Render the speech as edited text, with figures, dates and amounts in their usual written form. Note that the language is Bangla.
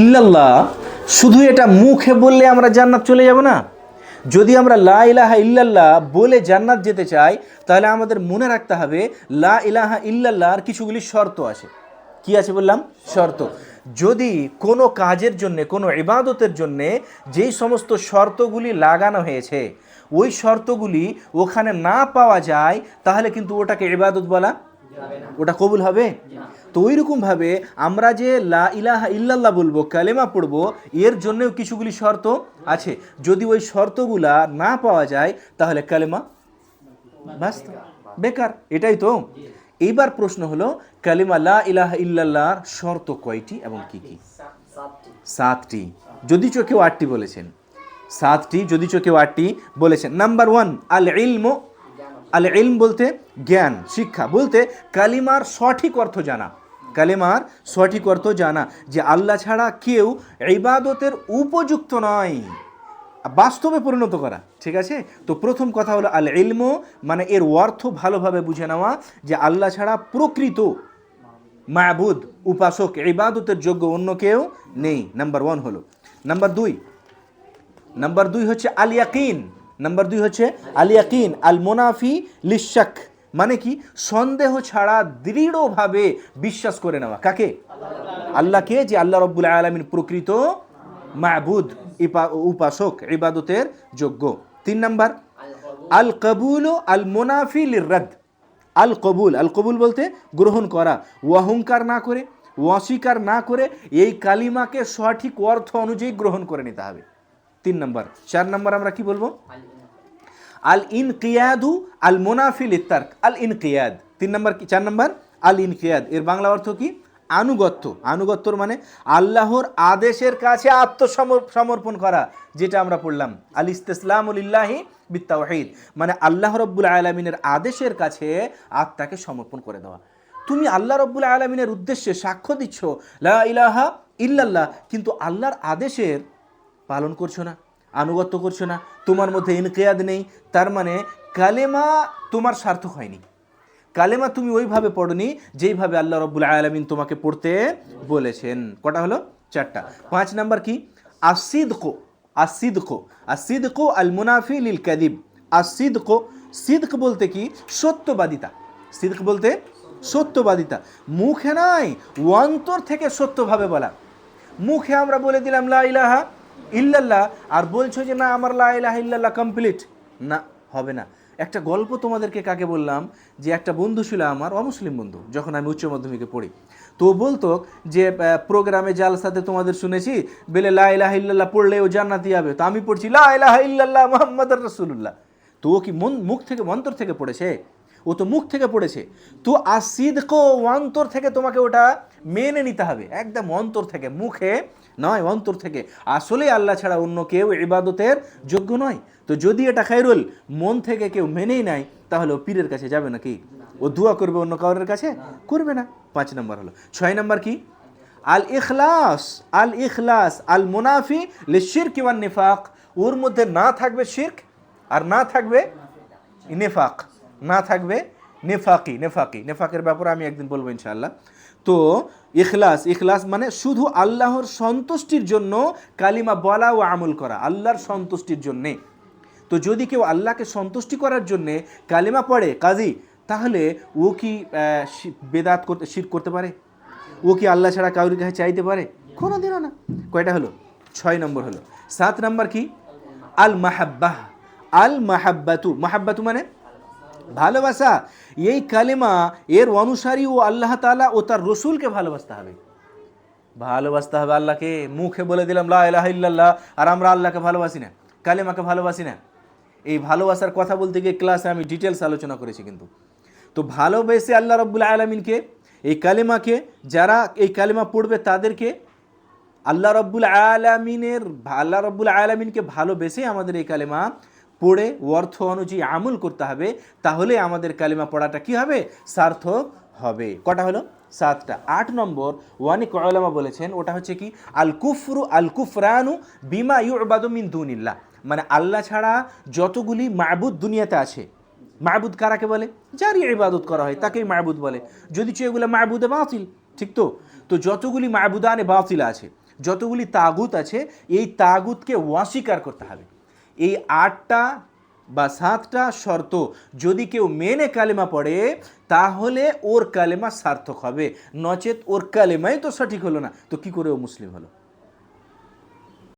ইল্লাল্লাহ শুধু এটা মুখে বললে আমরা জান্নাত চলে যাব না। যদি আমরা লা ইলাহা ইল্লাল্লাহ বলে জান্নাত যেতে চাই, তাহলে আমাদের মনে রাখতে হবে লা ইলাহা ইল্লাল্লাহর কিছুগুলি শর্ত আছে। কি আছে বললাম? শর্ত। যদি কোনো কাজের জন্যে, কোনো ইবাদতের জন্যে যেই সমস্ত শর্তগুলি লাগানো হয়েছে, ওই শর্তগুলি ওখানে না পাওয়া যায়, তাহলে কিন্তু ওটাকে ইবাদত বলা, ওটা কবুল হবে। তো ওইরকমভাবে আমরা যে লা ইলাহা ইল্লাল্লাহ বলবো, কালেমা পড়বো, এর জন্যও কিছুগুলি শর্ত আছে। যদি ওই শর্তগুলা না পাওয়া যায়, তাহলে কালেমা বাস বেকার। এটাই তো। এইবার প্রশ্ন হলো, কালেমা লা ইলাহা ইল্লাল্লাহর শর্ত কয়টি এবং কি কি? 7টি। যদি কেউ 8টি বলেছেন, 7টি, যদি কেউ 8টি বলেছেন। নাম্বার 1, আল ইলমু। আল ইলম বলতে জ্ঞান, শিক্ষা, বলতে কালিমার সঠিক অর্থ জানা। কালিমার সঠিক অর্থ জানা যে আল্লাহ ছাড়া কেউ ইবাদতের উপযুক্ত নয়, বাস্তবে পরিণত করা। ঠিক আছে? তো প্রথম কথা হলো আল ইলমু, মানে এর অর্থ ভালোভাবে বুঝে নেওয়া যে আল্লাহ ছাড়া প্রকৃত মাবুদ, উপাসক, ইবাদতের যোগ্য অন্য কেউ নেই। নাম্বার 1 হলো। নাম্বার 2 হচ্ছে আল ইয়াকিন। নাম্বার 2 হচ্ছে আল ইয়াকিন আল মুনাফি লিশাক, মানে কি সন্দেহ ছাড়া দৃঢ়ভাবে বিশ্বাস করে নেওয়া। কাকে? আল্লাহকে, যে আল্লাহ রাব্বুল আলামিন প্রকৃত মাবুদ, উপাসক, ইবাদতের যোগ্য। 3 নাম্বার আল কবুল আল মুনাফি লিররাদ। আল কবুল, আল কবুল বলতে গ্রহণ করা, অহংকার না করে, অস্বীকার না করে এই কালিমাকে সঠিক অর্থ অনুযায়ী গ্রহণ করে নিতে হবে। 3 নাম্বার। 4 নাম্বার আমরা কি বলবো? আল ইনকিয়াদু আল মুনাফিল ইত্তারক। আল ইনকিয়াদ 3 নাম্বার কি? 4 নাম্বার আল ইনকিয়াদ, এর বাংলা অর্থ কি? আনুগত্য। আনুগত্যর মানে আল্লাহর আদেশের কাছে আত্মসমর্পণ করা, যেটা আমরা পড়লাম আল ইস্তিসলামু লিল্লাহি বিত্তাওহীদ, মানে আল্লাহ রাব্বুল আলামিনের আদেশের কাছে আত্মাকে সমর্পণ করে দেওয়া। তুমি আল্লাহ রাব্বুল আলামিনের উদ্দেশ্যে সাক্ষ্য দিচ্ছ লা ইলাহা ইল্লাল্লাহ, কিন্তু আল্লাহর আদেশের পালন করছো না, আনুগত্য করছো না, তোমার মধ্যে ইনকিয়াদ নেই, তার মানে কালেমা তোমার সার্থক হয়নি। কালেমা তুমি ওইভাবে পড়নি যেইভাবে আল্লাহ রাব্বুল আলামিন তোমাকে পড়তে বলেছেন। কটা হলো? 4টা। 5 নাম্বার কি? আসিদকো। আসিদকো, আসিদকো আল মুনাফি লিল কাযিব। আসিদকো, সিদক বলতে কি? সত্যবাদিতা। সিদক বলতে সত্যবাদিতা, মুখে নয়, অন্তর থেকে সত্যভাবে বলা। মুখে আমরা বলে দিলাম লা ইলাহা ইল্লাল্লাহ, আর বলছো যে না আমার লা ইলাহা ইল্লাল্লাহ কমপ্লিট, না, হবে না। একটা গল্প তোমাদেরকে কাকে বললাম, যে একটা বন্ধু ছিল আমার, অমুসলিম বন্ধু, যখন আমি উচ্চ মাধ্যমিকে পড়ি, তো বলতো যে প্রোগ্রামে জালসাতে তোমাদের শুনেছি বলে লা ইলাহা ইল্লাল্লাহ পড়লে ও জান্নাতি হবে, তো আমি পড়ছি লা ইলাহা ইল্লাল্লাহ মুহাম্মাদুর রাসূলুল্লাহ। তো ও কি মুখ থেকে, অন্তর থেকে পড়েছে? ও তো মুখ থেকে পড়েছে। তো আসিদকো, অন্তর থেকে তোমাকে ওটা মেনে নিতে হবে, একদম অন্তর থেকে, মুখে নয়, অন্তর থেকে। আসলে আল্লাহ ছাড়া অন্য কেউ ইবাদতের যোগ্য নয়। তো যদি এটা খায়রুল মন থেকে কেউ মেনেই নাই, তাহলে ও পীরের কাছে যাবে নাকি? ও দোয়া করবে অন্য কাউরের কাছে? করবে না। 5 নাম্বার হলো। 6 নাম্বার কি? আল ইখলাস। আল ইখলাস আল মুনাফি লিশিরক ওয়ান নিফাক। ওর মধ্যে না থাকবে শিরক, আর না থাকবে নেফাক, না থাকবে নেফাকি। নেফাকের ব্যাপারে আমি একদিন বলবো ইনশাআল্লাহ। তো ইখলাস, ইখলাস মানে শুধু আল্লাহর সন্তুষ্টির জন্য কালিমা বলা ও আমল করা, আল্লাহর সন্তুষ্টির জন্যে। তো যদি কেউ আল্লাহকে সন্তুষ্টি করার জন্যে কালিমা পড়ে কাজী, তাহলে ও কি বেদাত করতে, শিরক করতে পারে? ও কি আল্লাহ ছাড়া কাউরির কাছে চাইতে পারে? কোনোদিনও না। কয়টা হলো? 6 নম্বর হলো। 7 নাম্বার কি? আল মাহাব্বাহ। আল মাহাব্বাতু, মাহাব্বাতু মানে ভালোবাসা। এই কালেমা এর অনুসারী ও আল্লাহ তাআলা ও তার রসুলকে ভালোবাসতে হবে। ভালোবাসতে হবে আল্লাহকে। মুখে বলে দিলাম লা ইলাহা ইল্লাল্লাহ, আর আমরা আল্লাহকে ভালোবাসি না, কালেমাকে ভালোবাসি না। এই ভালোবাসার কথা বলতে গিয়ে ক্লাসে আমি ডিটেলস আলোচনা করেছি কিন্তু। তো ভালোবেসে আল্লাহ রাব্বুল আলামিনকে, এই কালেমাকে, যারা এই কালেমা পড়বে তাদেরকে আল্লাহ রাব্বুল আলামিনকে ভালোবেসে আমাদের এই কালেমা পড়ে অর্থ অনুযায়ী আমল করতে হবে, তাহলে আমাদের কালিমা পড়াটা কি হবে? সার্থক হবে। কটা হলো? 7টা। 8 নম্বর অনেক উলামা বলেছেন, ওটা হচ্ছে কি? আল কুফরু আল কুফরানু বিমা ইউবাদু মিন দুনিল্লাহ, মানে আল্লাহ ছাড়া যতগুলি মাবুদ দুনিয়াতে আছে, মাবুদ কারাকে বলে? যারই ইবাদত করা হয় তাকেই মাবুদ বলে, যদি এগুলো মাবুদে বাতিল। ঠিক তো? তো যতগুলি মাবুদানে বাতিল আছে, যতগুলি তাগুত আছে এই তাগুতকে অস্বীকার করতে হবে। এই 8টা বা 7টা শর্ত যদি কেউ মেনে কালেমা পড়ে তাহলে ওর কালেমা সার্থক হবে, নচেত ওর কালেমাই তো সঠিক হলো না, তো কি করে ও মুসলিম হলো?